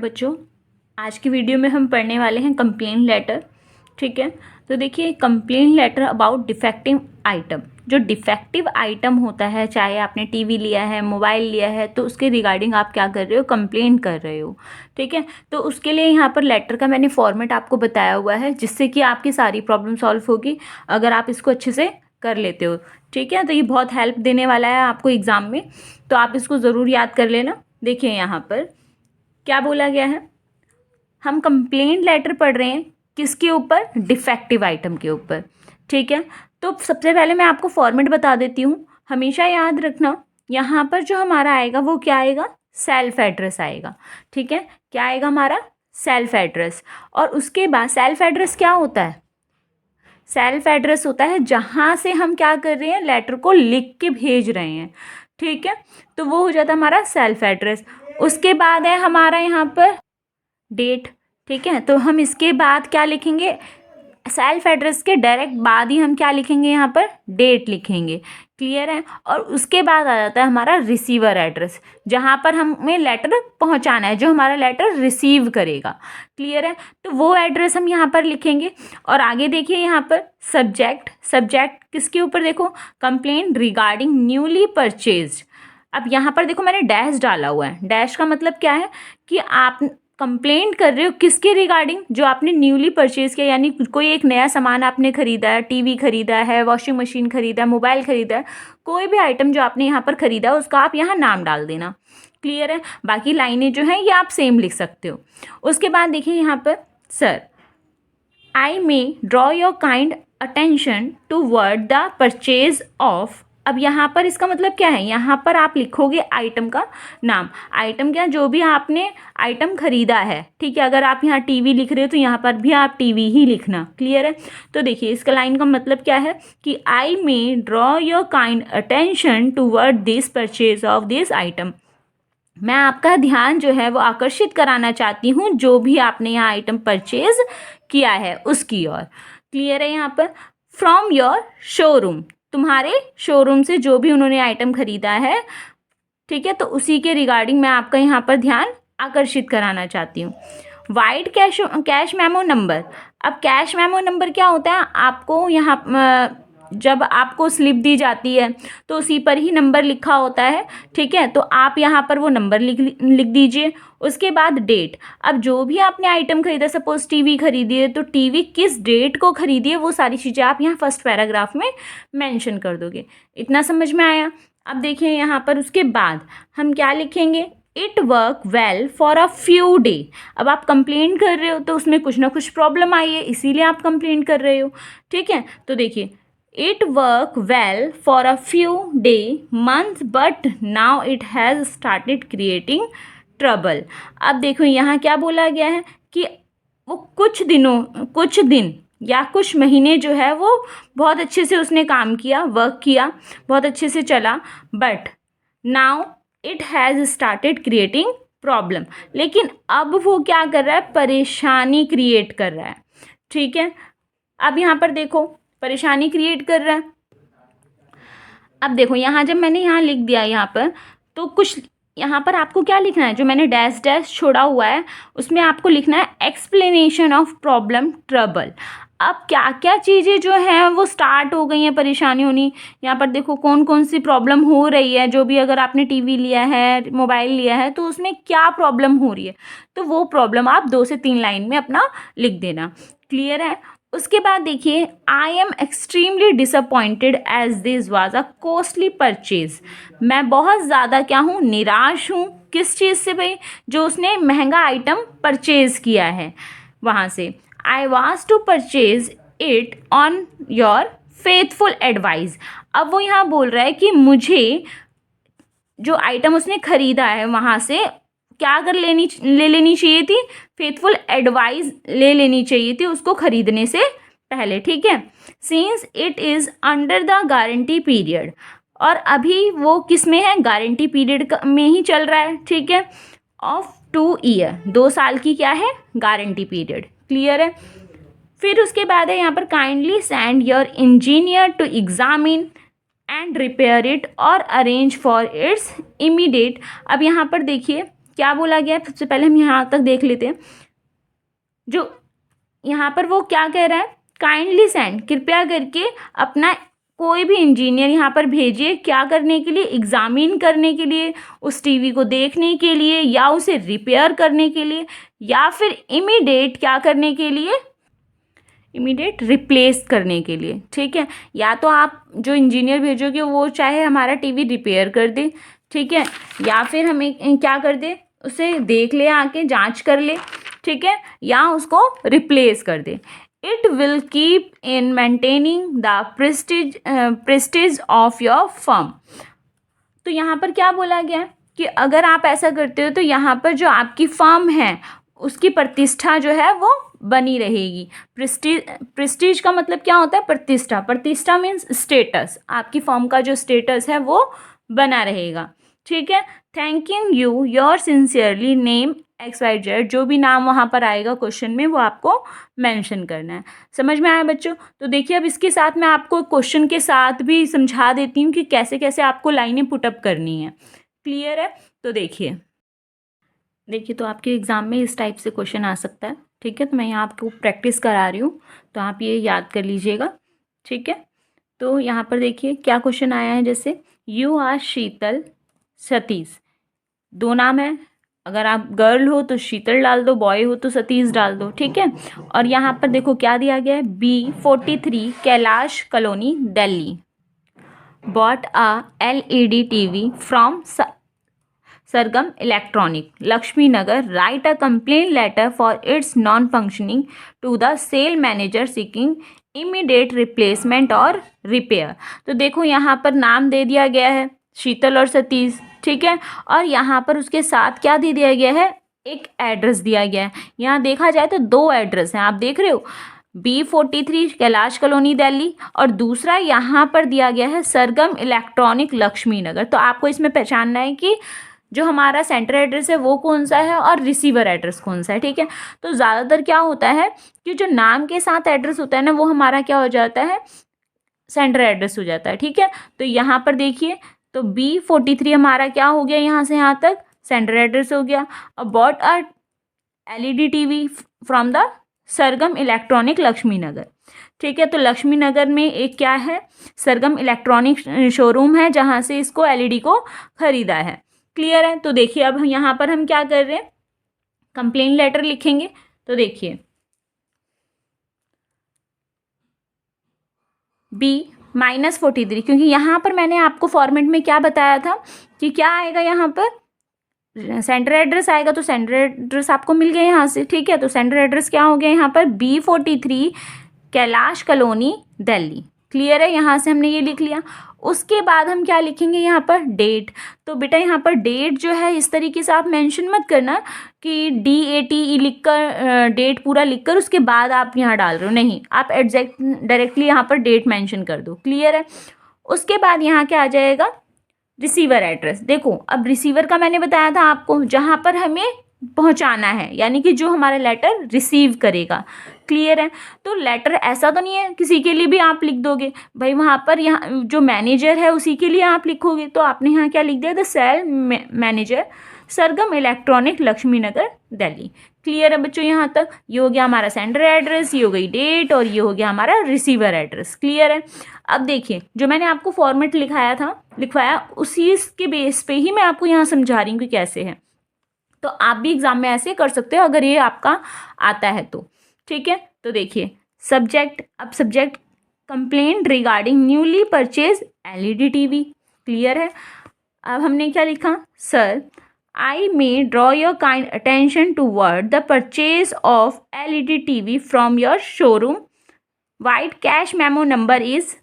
बच्चों, आज की वीडियो में हम पढ़ने वाले हैं कंप्लेन लेटर। ठीक है, तो देखिए complain letter about defective item. जो डिफेक्टिव आइटम होता है, चाहे आपने टीवी लिया है, मोबाइल लिया है, तो उसके रिगार्डिंग आप क्या कर रहे हो, कंप्लेन कर रहे हो। ठीक है, तो उसके लिए यहाँ पर लेटर का मैंने फॉर्मेट आपको बताया हुआ है, जिससे कि आपकी सारी प्रॉब्लम सॉल्व होगी अगर आप इसको अच्छे से कर लेते हो। ठीक है, तो ये बहुत हेल्प देने वाला है आपको एग्ज़ाम में, तो आप इसको ज़रूर याद कर लेना। देखिए यहाँ पर क्या बोला गया है, हम कंप्लेंट लेटर पढ़ रहे हैं किसके ऊपर, डिफेक्टिव आइटम के ऊपर। ठीक है, तो सबसे पहले मैं आपको फॉर्मेट बता देती हूँ। हमेशा याद रखना, यहाँ पर जो हमारा आएगा वो क्या आएगा, सेल्फ एड्रेस आएगा। ठीक है, क्या आएगा हमारा, सेल्फ एड्रेस। और उसके बाद सेल्फ एड्रेस क्या होता है, सेल्फ एड्रेस होता है जहाँ से हम क्या कर रहे हैं, लेटर को लिख के भेज रहे हैं। ठीक है, तो वो हो जाता है हमारा सेल्फ एड्रेस। उसके बाद है हमारा यहाँ पर डेट। ठीक है, तो हम इसके बाद क्या लिखेंगे, सेल्फ एड्रेस के डायरेक्ट बाद ही हम क्या लिखेंगे, यहाँ पर डेट लिखेंगे। क्लियर है। और उसके बाद आ जाता है हमारा रिसीवर एड्रेस, जहाँ पर हमें लेटर पहुँचाना है, जो हमारा लेटर रिसीव करेगा। क्लियर है, तो वो एड्रेस हम यहाँ पर लिखेंगे। और आगे देखिए यहाँ पर सब्जेक्ट, सब्जेक्ट किसके ऊपर, देखो कंप्लेंट रिगार्डिंग न्यूली परचेज्ड। अब यहाँ पर देखो मैंने डैश डाला हुआ है। डैश का मतलब क्या है कि आप कंप्लेंट कर रहे हो किसके रिगार्डिंग, जो आपने न्यूली परचेज किया, यानी कोई एक नया सामान आपने खरीदा है, टीवी खरीदा है, वॉशिंग मशीन खरीदा है, मोबाइल खरीदा है, कोई भी आइटम जो आपने यहाँ पर खरीदा है उसका आप यहाँ नाम डाल देना। क्लियर है, बाकी लाइनें जो हैं ये आप सेम लिख सकते हो। उसके बाद देखिए यहाँ पर, sir I may draw your kind attention toward the purchase of. अब यहाँ पर इसका मतलब क्या है, यहाँ पर आप लिखोगे आइटम का नाम। आइटम क्या, जो भी आपने आइटम खरीदा है। ठीक है, अगर आप यहाँ टीवी लिख रहे हो तो यहाँ पर भी आप टीवी ही लिखना। क्लियर है, तो देखिए इसका लाइन का मतलब क्या है कि I may draw your kind attention toward this purchase of this item. मैं आपका ध्यान जो है वो आकर्षित कराना चाहती हूँ, जो भी आपने यहाँ आइटम परचेज किया है उसकी ओर। क्लियर है, यहाँ पर फ्रॉम योर शोरूम, तुम्हारे शोरूम से जो भी उन्होंने आइटम खरीदा है। ठीक है, तो उसी के रिगार्डिंग मैं आपका यहाँ पर ध्यान आकर्षित कराना चाहती हूँ। Wide cash memo number. अब कैश मेमो नंबर क्या होता है, आपको यहाँ जब आपको स्लिप दी जाती है तो उसी पर ही नंबर लिखा होता है। ठीक है, तो आप यहाँ पर वो नंबर लिख दीजिए। उसके बाद डेट। अब जो भी आपने आइटम खरीदा, सपोज टीवी खरीदी है, तो टीवी किस डेट को खरीदी है वो सारी चीज़ें आप यहाँ फर्स्ट पैराग्राफ में मेंशन कर दोगे। इतना समझ में आया। अब देखिए यहाँ पर उसके बाद हम क्या लिखेंगे, it work well for a few day. अब आप कंप्लेंट कर रहे हो तो उसमें कुछ ना कुछ प्रॉब्लम आई है, इसीलिए आप कंप्लेंट कर रहे हो। ठीक है, तो देखिए it work well for a few day month but now it has started creating trouble. अब देखो यहाँ क्या बोला गया है कि वो कुछ दिन या कुछ महीने जो है वो बहुत अच्छे से उसने काम किया, वर्क किया, बहुत अच्छे से चला, but now it has started creating problem. लेकिन अब वो क्या कर रहा है, परेशानी क्रिएट कर रहा है। ठीक है, अब यहाँ पर देखो परेशानी क्रिएट कर रहा है। अब देखो यहाँ जब मैंने यहाँ लिख दिया यहाँ पर, तो कुछ यहाँ पर आपको क्या लिखना है, जो मैंने डैश डैश छोड़ा हुआ है उसमें आपको लिखना है एक्सप्लेनेशन ऑफ प्रॉब्लम ट्रबल। अब क्या क्या चीज़ें जो हैं वो स्टार्ट हो गई हैं परेशानी होनी। यहाँ पर देखो कौन कौन सी प्रॉब्लम हो रही है, जो भी अगर आपने टीवी लिया है, मोबाइल लिया है, तो उसमें क्या प्रॉब्लम हो रही है, तो वो प्रॉब्लम आप 2 से 3 लाइन में अपना लिख देना। क्लियर है। उसके बाद देखिए, I am extremely disappointed as this was a costly purchase. मैं बहुत ज़्यादा क्या हूँ, निराश हूँ। किस चीज़ से भाई, जो उसने महंगा आइटम परचेज किया है वहाँ से। I was to purchase it on your faithful advice. अब वो यहाँ बोल रहा है कि मुझे जो आइटम उसने खरीदा है वहाँ से क्या ले लेनी चाहिए थी, फेथफुल एडवाइस ले लेनी चाहिए थी उसको खरीदने से पहले। ठीक है, since it is under the guarantee period, और अभी वो किस में है, गारंटी पीरियड में ही चल रहा है। ठीक है, ऑफ 2 ईयर, 2 साल की क्या है, गारंटी पीरियड। क्लियर है। फिर उसके बाद है यहाँ पर kindly send your engineer to examine and repair it और अरेंज फॉर इट्स इमीडिएट। अब यहाँ पर देखिए क्या बोला गया है, सबसे पहले हम यहाँ तक देख लेते हैं। जो यहाँ पर वो क्या कह रहा है, काइंडली सेंड, कृपया करके अपना कोई भी इंजीनियर यहाँ पर भेजिए, क्या करने के लिए, एग्जामिन करने के लिए, उस टीवी को देखने के लिए, या उसे रिपेयर करने के लिए, या फिर इमीडिएट क्या करने के लिए, इमीडिएट रिप्लेस करने के लिए। ठीक है, या तो आप जो इंजीनियर भेजोगे वो चाहे हमारा टीवी रिपेयर कर दे, ठीक है, या फिर हमें क्या कर दे, उसे देख ले, आके जांच कर ले, ठीक है, या उसको रिप्लेस कर दे। It will keep in maintaining the prestige of your firm. तो यहाँ पर क्या बोला गया है कि अगर आप ऐसा करते हो तो यहाँ पर जो आपकी फर्म है उसकी प्रतिष्ठा जो है वो बनी रहेगी। प्रेस्टीज का मतलब क्या होता है, प्रतिष्ठा। प्रतिष्ठा मीन्स स्टेटस, आपकी फर्म का जो स्टेटस है वो बना रहेगा। ठीक है, thanking you your sincerely name XYZ, जो भी नाम वहाँ पर आएगा क्वेश्चन में वो आपको मेंशन करना है। समझ में आया बच्चों? तो देखिए अब इसके साथ मैं आपको क्वेश्चन के साथ भी समझा देती हूँ कि कैसे कैसे आपको लाइनें पुटअप करनी है। क्लियर है? तो देखिए तो आपके एग्ज़ाम में इस टाइप से क्वेश्चन आ सकता है। ठीक है, तो मैं यहाँ आपको प्रैक्टिस करा रही हूँ, तो आप ये याद कर लीजिएगा। ठीक है, तो यहाँ पर देखिए क्या क्वेश्चन आया है, जैसे यू आर शीतल सतीश, दो नाम है, अगर आप गर्ल हो तो शीतल डाल दो, बॉय हो तो सतीश डाल दो। ठीक है, और यहाँ पर देखो क्या दिया गया है, B43 Kailash colony Delhi bought a LED TV from Sargam electronic Laxmi Nagar, write a complaint letter for its non functioning to the sale manager seeking immediate replacement और रिपेयर। तो देखो यहाँ पर नाम दे दिया गया है शीतल और सतीश, ठीक है, और यहाँ पर उसके साथ क्या दे दिया गया है, एक एड्रेस दिया गया है। यहाँ देखा जाए तो दो एड्रेस हैं, आप देख रहे हो, B43 कैलाश कॉलोनी दिल्ली, और दूसरा यहाँ पर दिया गया है सरगम इलेक्ट्रॉनिक लक्ष्मी नगर। तो आपको इसमें पहचानना है कि जो हमारा सेंटर एड्रेस है वो कौन सा है और रिसीवर एड्रेस कौन सा है। ठीक है, तो ज़्यादातर क्या होता है कि जो नाम के साथ एड्रेस होता है ना वो हमारा क्या हो जाता है, सेंटर एड्रेस हो जाता है। ठीक है, तो यहाँ पर देखिए तो B43 हमारा क्या हो गया, यहाँ से यहाँ तक सेंटर एड्रेस हो गया। अब bought a LED TV from the Sargam electronic Laxmi Nagar. ठीक है, तो लक्ष्मी नगर में एक क्या है, सरगम इलेक्ट्रॉनिक शोरूम है जहाँ से इसको LED को खरीदा है। क्लियर है? तो देखिए अब यहाँ पर हम क्या कर रहे हैं, कंप्लेन लेटर लिखेंगे। तो देखिए B-43, क्योंकि यहाँ पर मैंने आपको फॉर्मेट में क्या बताया था कि क्या आएगा, यहाँ पर सेंटर एड्रेस आएगा, तो सेंटर एड्रेस आपको मिल गया यहाँ से। ठीक है, तो सेंटर एड्रेस क्या हो गया यहाँ पर, B43 Kailash colony Delhi. Clear है? यहाँ से हमने ये लिख लिया। उसके बाद हम क्या लिखेंगे यहाँ पर, डेट। तो बेटा यहाँ पर डेट जो है इस तरीके से आप मेंशन मत करना कि DATE लिख कर, डेट पूरा लिख कर उसके बाद आप यहाँ डाल रहे हो, नहीं, आप एग्जैक्ट डायरेक्टली यहाँ पर डेट मेंशन कर दो। क्लियर है? उसके बाद यहाँ क्या आ जाएगा, रिसीवर एड्रेस। देखो अब रिसीवर का मैंने बताया था आपको, जहाँ पर हमें पहुँचाना है, यानी कि जो हमारा लेटर रिसीव करेगा। क्लियर है? तो लेटर ऐसा तो नहीं है किसी के लिए भी आप लिख दोगे भाई, वहाँ पर यहाँ जो मैनेजर है उसी के लिए आप लिखोगे। तो आपने यहाँ क्या लिख दिया, the sale manager Sargam electronic Laxmi Nagar Delhi. Clear है बच्चों? यहाँ तक ये हो गया हमारा सेंटर एड्रेस, ये हो गई डेट, और ये हो गया हमारा रिसीवर एड्रेस। क्लियर है? अब देखिए जो मैंने आपको फॉर्मेट लिखवाया उसी के बेस पे ही मैं आपको यहाँ समझा रही हूँ कि कैसे है। तो आप भी एग्जाम में ऐसे कर सकते हो अगर ये आपका आता है तो। ठीक है, तो देखिए सब्जेक्ट, अब subject complaint regarding newly purchase LED TV। Clear है? अब हमने क्या लिखा, sir I may draw your kind attention toward the purchase of LED TV from your showroom, white cash memo number is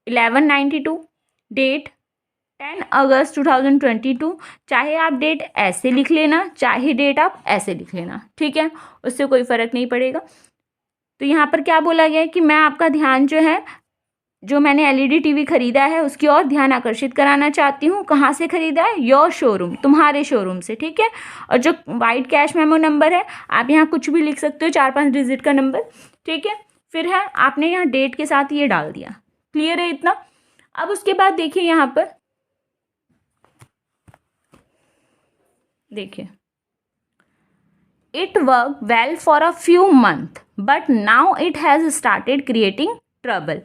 1192, date 10 August 2022। चाहे आप date ऐसे लिख लेना, चाहे डेट आप ऐसे लिख लेना, ठीक है, उससे कोई फ़र्क नहीं पड़ेगा। तो यहाँ पर क्या बोला गया है कि मैं आपका ध्यान जो है, जो मैंने LED TV खरीदा है उसकी ओर ध्यान आकर्षित कराना चाहती हूँ। कहाँ से खरीदा है, योर शोरूम, तुम्हारे शोरूम से। ठीक है, और जो वाइट कैश मेमो नंबर है आप यहाँ कुछ भी लिख सकते हो, 4-5 डिजिट का नंबर। ठीक है, फिर है आपने यहाँ डेट के साथ ये डाल दिया। क्लियर है इतना? अब उसके बाद देखिए यहाँ पर देखिए, it work well for a few month but now it has started creating trouble.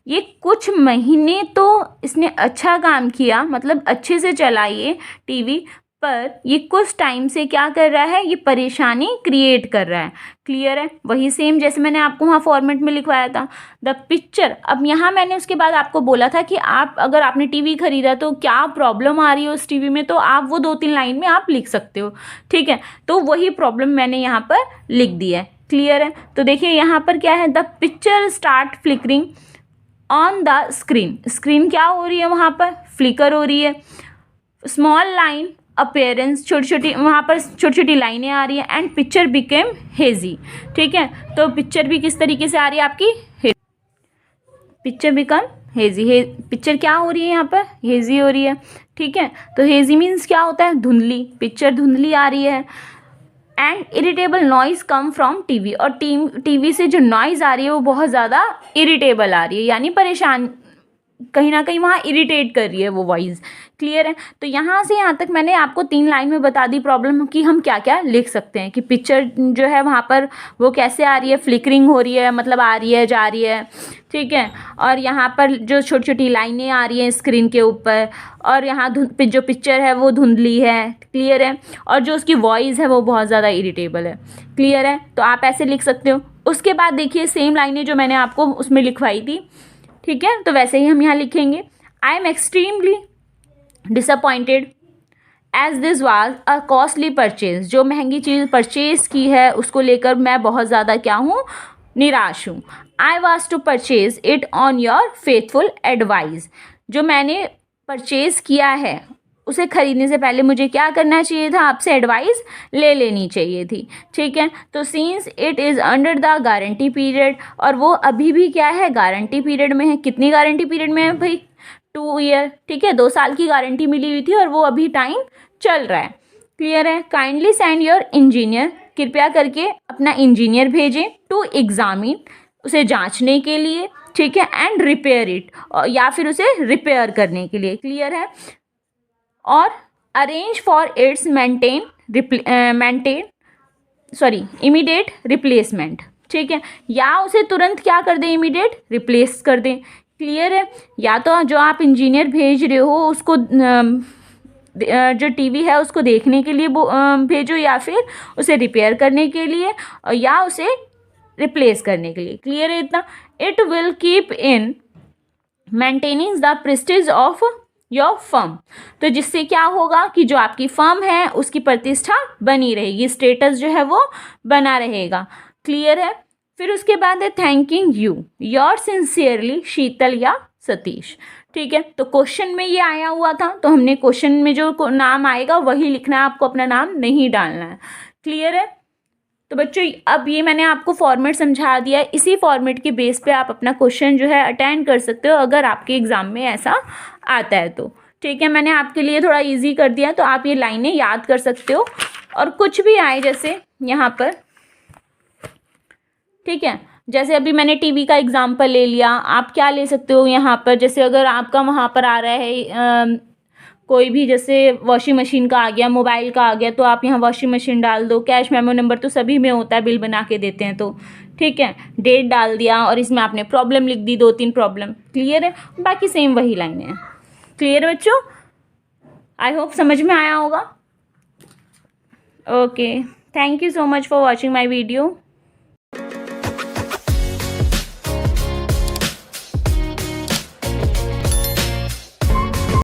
ये कुछ महीने तो इसने अच्छा काम किया, मतलब अच्छे से चला ये टीवी, पर ये कुछ टाइम से क्या कर रहा है, ये परेशानी क्रिएट कर रहा है। क्लियर है? वही सेम जैसे मैंने आपको वहाँ फॉर्मेट में लिखवाया था, द पिक्चर। अब यहाँ मैंने उसके बाद आपको बोला था कि आप अगर आपने टीवी खरीदा तो क्या प्रॉब्लम आ रही है उस टीवी में, तो आप वो 2-3 लाइन में आप लिख सकते हो। ठीक है, तो वही प्रॉब्लम मैंने यहाँ पर लिख दी है। क्लियर है? तो देखिए यहाँ पर क्या है, the picture start flickering on the screen. Screen क्या हो रही है, वहाँ पर फ्लिकर हो रही है। स्मॉल लाइन अपेयरेंस, छोटी छोटी वहाँ पर छोटी छोटी लाइनें आ रही है। And picture became hazy. ठीक है, तो पिक्चर भी किस तरीके से आ रही है आपकी, पिक्चर बिकम हेजी। पिक्चर क्या हो रही है यहाँ पर, हेजी हो रही है। ठीक है, तो हेजी मीन्स क्या होता है, धुंधली। पिक्चर धुंधली आ रही है। And irritable noise come from TV. और टीवी से जो नॉइज़ आ रही है वो बहुत ज़्यादा इरिटेबल आ रही है, यानी परेशान, कहीं ना कहीं वहाँ इरिटेट कर रही है वो वॉइस। क्लियर है? तो यहाँ से यहाँ तक मैंने आपको 3 लाइन में बता दी प्रॉब्लम कि हम क्या क्या लिख सकते हैं, कि पिक्चर जो है वहाँ पर वो कैसे आ रही है, फ्लिकरिंग हो रही है, मतलब आ रही है, जा रही है। ठीक है, और यहाँ पर जो छोटी छोटी लाइनें आ रही हैं स्क्रीन के ऊपर, और यहाँ जो पिक्चर है वो धुंधली है। क्लियर है? और जो उसकी वॉइस है वो बहुत ज़्यादा इरिटेबल है। क्लियर है? तो आप ऐसे लिख सकते हो। उसके बाद देखिए सेम लाइनें जो मैंने आपको उसमें लिखवाई थी, ठीक है, तो वैसे ही हम यहाँ लिखेंगे, I am extremely disappointed as this was a costly purchase. जो महंगी चीज़ परचेज की है उसको लेकर मैं बहुत ज़्यादा क्या हूँ, निराश हूँ। I was to purchase it on your faithful advice. जो मैंने परचेज किया है उसे खरीदने से पहले मुझे क्या करना चाहिए था, आपसे एडवाइस ले लेनी चाहिए थी। ठीक है, तो since it is under the guarantee period, और वो अभी भी क्या है, गारंटी पीरियड में है। कितनी गारंटी पीरियड में है भाई, 2 ईयर। ठीक है, 2 साल की गारंटी मिली हुई थी और वो अभी टाइम चल रहा है। क्लियर है? Kindly send your engineer. कृपया करके अपना इंजीनियर भेजें टू एग्जामिन, उसे जांचने के लिए। ठीक है, एंड रिपेयर इट, या फिर उसे रिपेयर करने के लिए। क्लियर है? और arrange for its immediate replacement. ठीक है, या उसे तुरंत क्या कर दें, इमीडिएट रिप्लेस कर दें। क्लियर है? या तो जो आप इंजीनियर भेज रहे हो उसको जो टीवी है उसको देखने के लिए भेजो, या फिर उसे रिपेयर करने के लिए, या उसे रिप्लेस करने के लिए। क्लियर है इतना? It will keep in maintaining the prestige of your firm. तो जिससे क्या होगा कि जो आपकी फर्म है उसकी प्रतिष्ठा बनी रहेगी, स्टेटस जो है वो बना रहेगा। क्लियर है? फिर उसके बाद है थैंकिंग यू योर सिंसियरली शीतल या सतीश। ठीक है, तो क्वेश्चन में ये आया हुआ था, तो हमने क्वेश्चन में जो नाम आएगा वही लिखना है, आपको अपना नाम नहीं डालना है। क्लियर है? तो बच्चों अब ये मैंने आपको फॉर्मेट समझा दिया है, इसी फॉर्मेट के बेस पे आप अपना क्वेश्चन जो है अटेंड कर सकते हो अगर आपके एग्ज़ाम में ऐसा आता है तो। ठीक है, मैंने आपके लिए थोड़ा इजी कर दिया, तो आप ये लाइनें याद कर सकते हो। और कुछ भी आए जैसे यहाँ पर, ठीक है, जैसे अभी मैंने टीवी का एग्जाम्पल ले लिया, आप क्या ले सकते हो यहाँ पर, जैसे अगर आपका वहाँ पर आ रहा है कोई भी, जैसे वॉशिंग मशीन का आ गया, मोबाइल का आ गया, तो आप यहाँ वॉशिंग मशीन डाल दो। कैश मेमो नंबर तो सभी में होता है, बिल बना के देते हैं तो। ठीक है, डेट डाल दिया और इसमें आपने प्रॉब्लम लिख दी, 2-3 प्रॉब्लम। क्लियर है? बाकी सेम वही लाइनें हैं। क्लियर बच्चों? आई होप समझ में आया होगा। Okay, thank you so much for watching my video.